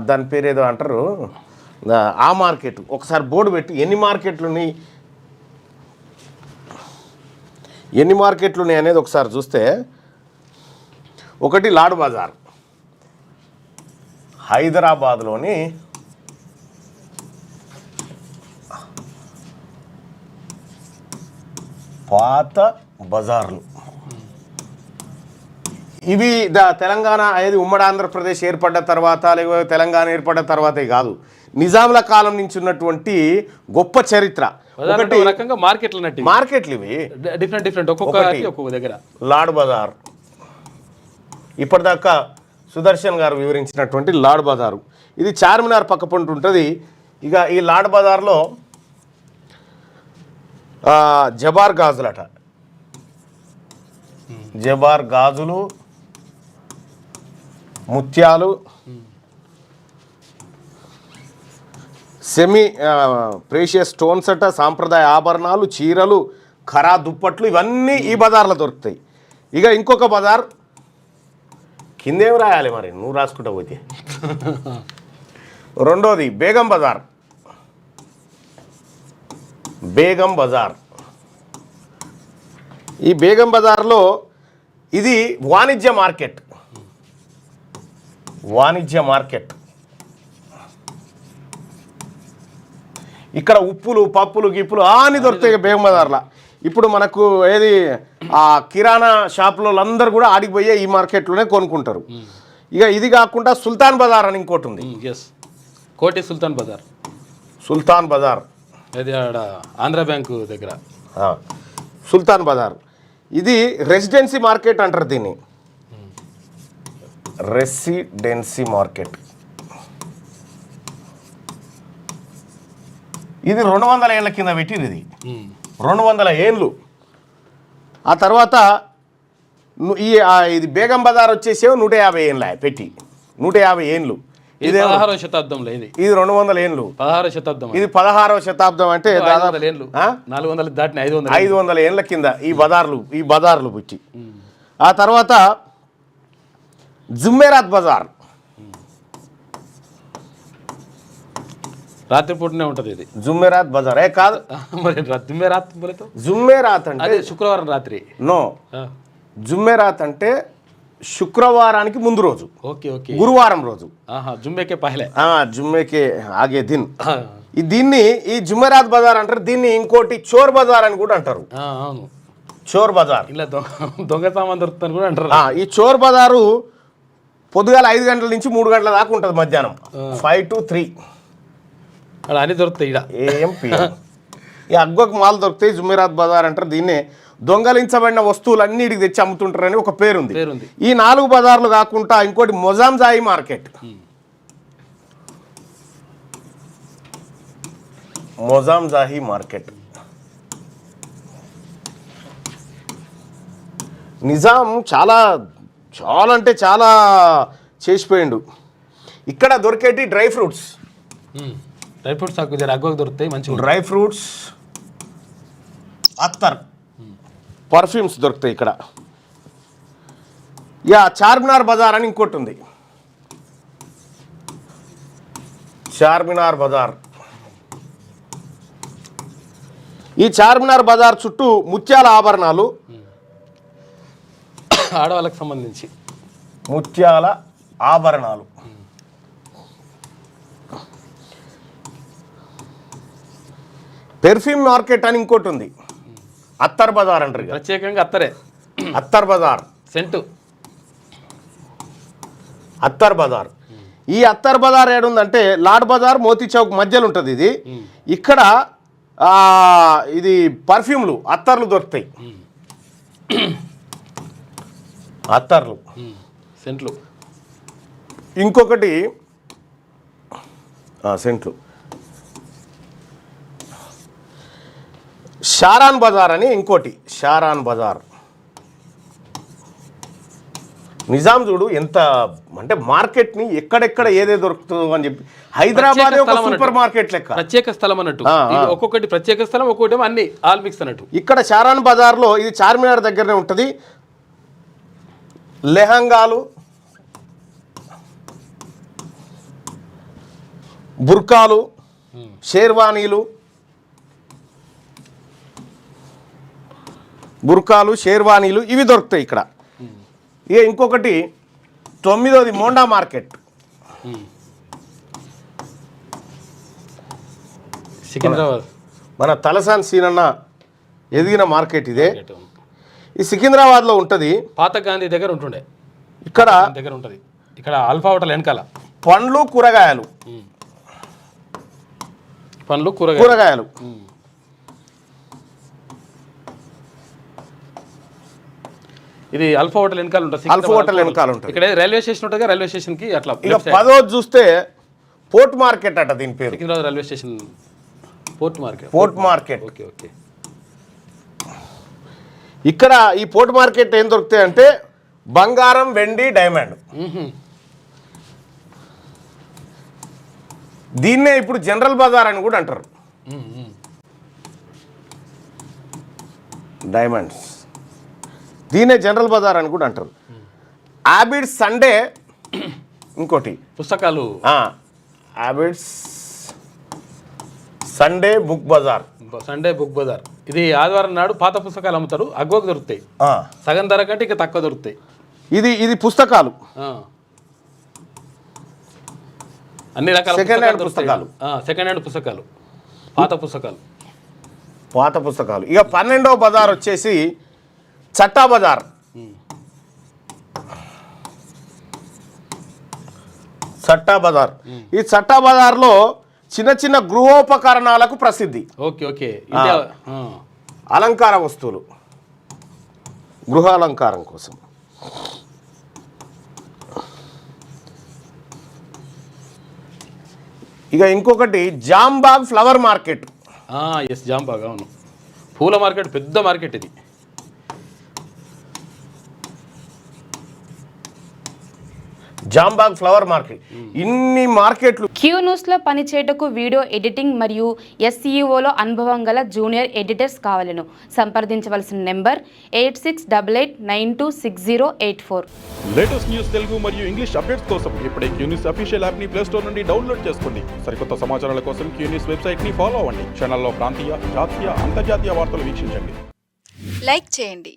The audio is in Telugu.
దాని పేరు ఏదో అంటారు, ఆ మార్కెట్. ఒకసారి బోర్డు పెట్టి ఎన్ని మార్కెట్లు ఉన్నాయి అనేది ఒకసారి చూస్తే, ఒకటి లాడ్ బజార్ హైదరాబాద్లోని పాత బజార్లు. ఇవి తెలంగాణ అనేది ఉమ్మడి ఆంధ్రప్రదేశ్ ఏర్పడ్డ తర్వాత, లేకపోతే తెలంగాణ ఏర్పడ్డ తర్వాతే కాదు, నిజాముల కాలం నుంచి ఉన్నటువంటి గొప్ప చరిత్ర. ఒకటి రకంగా మార్కెట్లు ఇవి డిఫరెంట్ ఒక్కొక్క దగ్గర. లాడ్ బజార్ ఇప్పటిదాకా సుదర్శన్ గారు వివరించినటువంటి లాడ్ బజారు, ఇది చార్మినార్ పక్క పొంటి ఉంటుంది. ఇక ఈ లాడ్ బజార్లో జబార్ గాజులట, జబార్ గాజులు, ముత్యాలు, సెమీ ప్రేషియస్ స్టోన్స్ అట, సాంప్రదాయ ఆభరణాలు, చీరలు, ఖరా దుప్పట్లు, ఇవన్నీ ఈ బజార్లో దొరుకుతాయి. ఇక ఇంకొక బజార్ కిందేం రాయాలి మరి, నువ్వు రాసుకుంటా పోతే. రెండోది బేగం బజార్. బేగం బజార్, ఈ బేగం బజార్లో ఇది వాణిజ్య మార్కెట్. ఇక్కడ ఉప్పులు, పప్పులు, గిప్పులు అన్నీ దొరుకుతాయి బేగం బజార్లో. ఇప్పుడు మనకు ఏది ఆ కిరాణా షాపులో అందరూ కూడా ఆడిపోయే ఈ మార్కెట్లోనే కొనుక్కుంటారు. ఇక ఇది కాకుండా సుల్తాన్ బజార్ అని ఇంకోటి ఉంది. కోటి సుల్తాన్ బజార్ అది ఆంధ్ర బ్యాంకు దగ్గర సుల్తాన్ బజార్. ఇది రెసిడెన్సీ మార్కెట్ అంటారు దీన్ని, రెసిడెన్సీ మార్కెట్. ఇది 200 ఏళ్ళ కింద పెట్టింది. ఇది 200 ఏళ్ళు. ఆ తర్వాత ఇది బేగం బజార్ వచ్చేసేమో 150 ఏళ్ళ పెట్టి, 150 ఏళ్ళు. ఇది 16వ శతాబ్దంలో, ఇది 200 ఏళ్ళు. 16వ శతాబ్దం, ఇది 16వ శతాబ్దం. అంటే దాదాపు 400 దాటిన 500 ఏళ్ళ కింద ఈ బజార్లు పుట్టి. ఆ తర్వాత జుమ్మేరాత్ బజార్, రాత్రిపూటనే ఉంటుంది ఇది. జుమ్మేరాత్ బజార్ కాదు, జుమ్మేరాత్ అంటే శుక్రవారం రాత్రి. నో, జుమ్మేరాత్ అంటే శుక్రవారానికి ముందు రోజు, గురువారం రోజు. జుమ్మెకే ఆగే దిన్. దీన్ని ఈ జుమ్మేరాత్ బజార్ అంటారు. దీన్ని ఇంకోటి చోర్ బజార్ అని కూడా అంటారు. చోర్ బజార్, ఇలా దొంగ సామాన్ దొరుకుతాను కూడా అంటారు. ఈ చోర్ బజారు పొద్దుగాల 5 గంటల నుంచి 3 గంటల దాకా ఉంటుంది, మధ్యాహ్నం 5 to 3 అన్నీ దొరుకుతాయి. ఈ అగ్గొక మాల్ దొరుకుతాయి, జుమ్మేరాత్ బజార్ అంటారు. దీన్నే దొంగలించబడిన వస్తువులన్నిటికి తెచ్చి అమ్ముతుంటారని ఒక పేరుంది. ఈ 4 బజార్లు కాకుండా ఇంకోటి మొజాంజాయి మార్కెట్. మొజాంజాహి మార్కెట్ నిజాం చాలా అంటే చాలా చేసిపోయిండు. ఇక్కడ దొరికేటి డ్రై ఫ్రూట్స్ దొరుకుతాయి మంచిగా. డ్రై ఫ్రూట్స్, అత్తర్, పర్ఫ్యూమ్స్ దొరుకుతాయి ఇక్కడ. చార్మినార్ బజార్ అని ఇంకోటి ఉంది, చార్మినార్ బజార్. ఈ చార్మినార్ బజార్ చుట్టూ ముత్యాల ఆభరణాలు, ఆడవాళ్ళకి సంబంధించి ముత్యాల ఆభరణాలు. పెర్ఫ్యూమ్ మార్కెట్ అని ఇంకోటి ఉంది, అత్తర్ బజార్ అంటారు. ప్రత్యేకంగా అత్తర్ బజార్, సెంటు అత్తర్ బజార్. ఈ అత్తర్ బజార్ ఏడుందంటే లాడ్ బజార్, మోతీ చౌక్ మధ్యలో ఉంటుంది ఇది. ఇక్కడ ఇది పర్ఫ్యూమ్లు, అత్తర్లు దొరుకుతాయి. అత్తర్లు, సెంట్లు. ఇంకొకటి సెంట్లు. షారాన్ బజార్ అని ఇంకోటి, షారాన్ బజార్. నిజాం చూడు ఎంత అంటే మార్కెట్ని ఎక్కడెక్కడ ఏదే దొరుకుతుందో అని చెప్పి. హైదరాబాద్ ఒక సూపర్ మార్కెట్ లెక్క, ప్రత్యేక స్థలం అన్నట్టు. ఒక్కొక్కటి ప్రత్యేక స్థలం, ఒక్కొక్కటి అన్ని ఆల్ మిక్స్ అన్నట్టు. ఇక్కడ షారాన్ బజార్లో, ఇది చార్మినార్ దగ్గరనే ఉంటుంది, లెహంగాలు, బుర్కాలు, షేర్వానీలు, ఇవి దొరుకుతాయి ఇక్కడ. ఇక ఇంకొకటి 9ది మోండా మార్కెట్. సికింద్రాబాద్ మన తలసాని సీనన్న ఎదిగిన మార్కెట్ ఇదే. ఈ సికింద్రాబాద్లో ఉంటుంది. పాత గాంధీ దగ్గర ఉంటుండే, ఇక్కడ దగ్గర ఉంటుంది. ఇక్కడ ఆల్ఫా హోటల్ వెనకాల పండ్లు, కూరగాయలు. ఇది ఆల్ఫా హోటల్ వెనకాల ఉంటుంది. ఆల్ఫా హోటల్ వెనకాల ఉంటుంది. ఇక్కడ రైల్వే స్టేషన్ ఉంటుంది, రైల్వే స్టేషన్ కి అట్లా. ఇక 10వ చూస్తే పోర్ట్ మార్కెట్ అట దీని పేరు. Secunderabad railway station port market. Okay okay. ఇక్కడ ఈ పోర్ట్ మార్కెట్ ఏం దొరుకుతాయి అంటే బంగారం, వెండి, డైమండ్. దీన్నే ఇప్పుడు జనరల్ బజార్ అని కూడా అంటారు. డైమండ్స్, దీన్నే జనరల్ బజార్ అని కూడా అంటారు. ఆబిడ్స్ సండే ఇంకోటి పుస్తకాలు, ఆబిడ్స్ సండే బుక్ బజార్. ఇది ఆదివారం నాడు పాత పుస్తకాలు అమ్ముతారు, అగ్వకు దొరుకుతాయి. సగం ధర కంటే ఇక తక్కువ దొరుకుతాయి. ఇది పుస్తకాలు, అన్ని రకాల సెకండ్ హ్యాండ్ పుస్తకాలు, పాత పుస్తకాలు. ఇక 12వ బజార్ వచ్చేసి చట్టా బజార్. ఈ చట్టా బజార్లో చిన్న చిన్న గృహోపకరణాలకు ప్రసిద్ధి. ఓకే. అలంకార వస్తువులు, గృహ అలంకారం కోసం. ఇక ఇంకొకటి జాంబాగ్ ఫ్లవర్ మార్కెట్. జాంబాగ్, అవును, పూల మార్కెట్, పెద్ద మార్కెట్ ఇది. Jambagh flower market. ఇన్ని మార్కెట్లు. క్యూ న్యూస్లో పనిచేయటకు వీడియో ఎడిటింగ్ మరియు SEOలో అనుభవం గల జూనియర్ ఎడిటర్స్ కావాలను సంప్రదించవలసిన నెంబర్ 8688926084. లేటెస్ట్ న్యూస్ తెలుగు మరియు ఇంగ్లీష్ అప్డేట్స్ కోసం ఇప్పుడే క్యూ న్యూస్ అఫీషియల్ యాప్ ని ప్లే స్టోర్ నుండి డౌన్లోడ్ చేసుకోండి. సరికొత్త సమాచారాల కోసం క్యూ న్యూస్ వెబ్సైట్ ని ఫాలో అవ్వండి. ఛానల్లో ప్రాంతీయ, జాతీయ, అంతర్జాతీయ వార్తలు వీక్షించండి. లైక్ చేయండి,